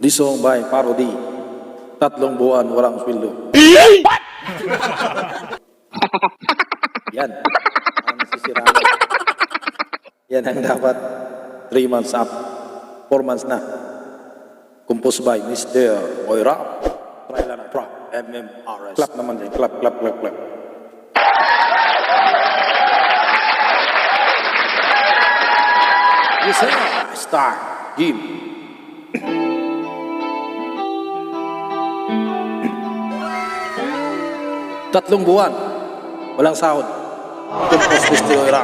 This song by Parody. 3 buwan walang sweldo. Yan. Ang nasisiraan. Yan ang dapat 3 months up. 4 months na. Composed by Mr. Oira. Try lang na. Pra. MMRS. Clap naman dyan. Clap, clap, clap, clap. Yes, sir. Star. Jim. Tatlong buwan, walang sahod. Composed Mr. Oira.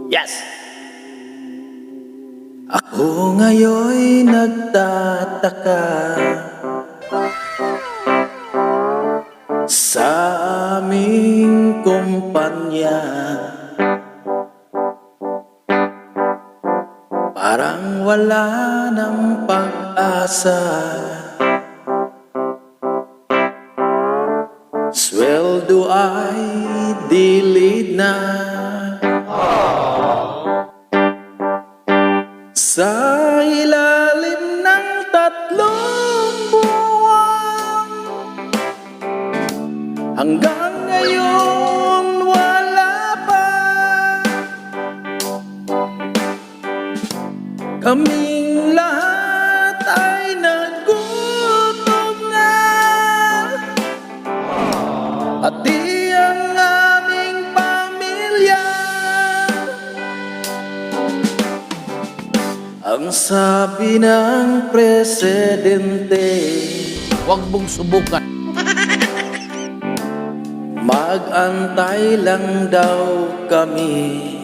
Yes! Ako ngayon'y nagtataka sa aming kumpanya. Parang wala ng pag-asa. Sweldo ay dilid na. Sa ilalim ng 3 buwan, hanggang ngayon wala pa. Kaming lahat ay nagutom na, pati ang aming pamilya. Ang sabi ng presidente, huwag mong subukan. mag-antay lang daw kami.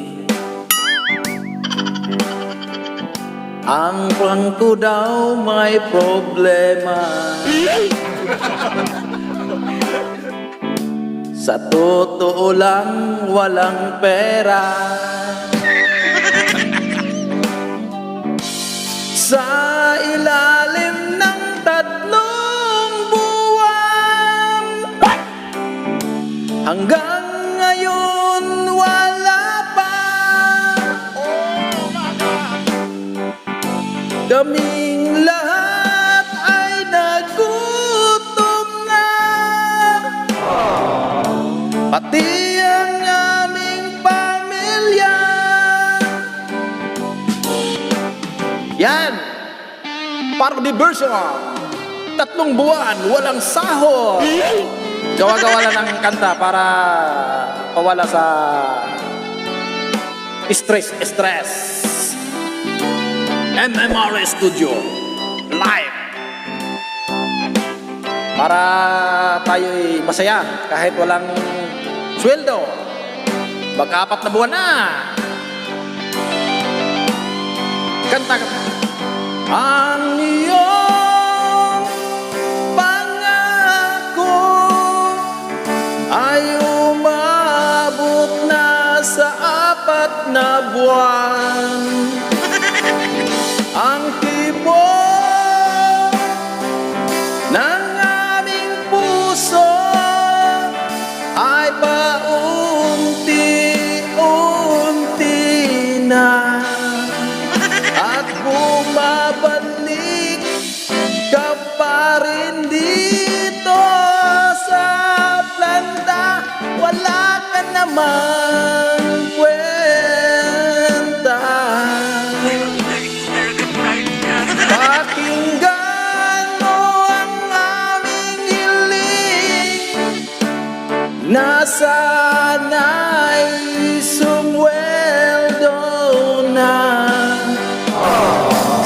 Ang bangko daw may problema. Sa totoo lang walang pera. Sa ilalim ng 3 buwan, hanggang ngayon wala pa. Kaming lahat ay nagutom na, pati ang aming pamilya. Yan! Parody version. 3 buwan, walang sahod. Gawa-gawa lang ng kanta para pawala sa stress. MMRS Studio live. Para tayo'y masaya kahit walang sweldo. Mag-4 na buwan na. Kanta ka. Ang iyong pangako ay umabot na sa 4 na buwan. Ang tibok ng aming puso ay paunti-unti na, at bumabalik ka pa rin dito sa planta. Wala ka naman kwenta. Pakinggan mo ang aming hiling na sana'y sumweldo na.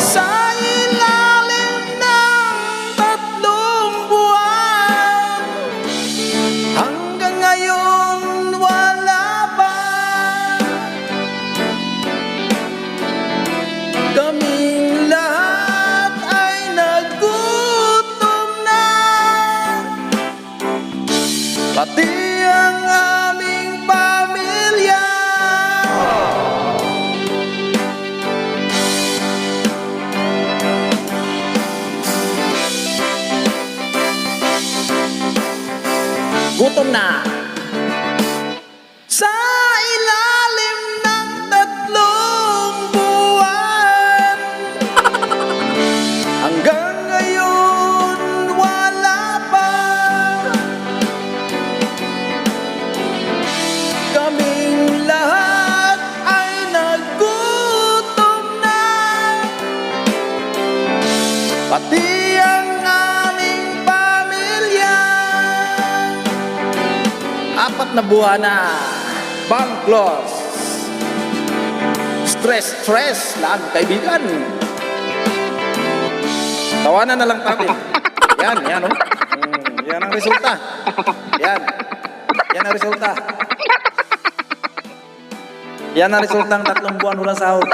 Sa ilalim ng 3 buwan, hanggang ngayon wala pa. Kaming lahat ay nagutom na, pati ang aming pamilya. Gutom na. Sa ilalim ng 3 buwan, hanggang ngayon wala pa. Kaming lahat ay nagutom na, pati ang aming pamilya. 4 na buwan na. Bangklos. Stress lang, kaibigan. Tawanan na lang natin. Yan, oh. Yan ang resulta. Yan ang resulta. Yan ang resulta ng 3 buwan walang sahod.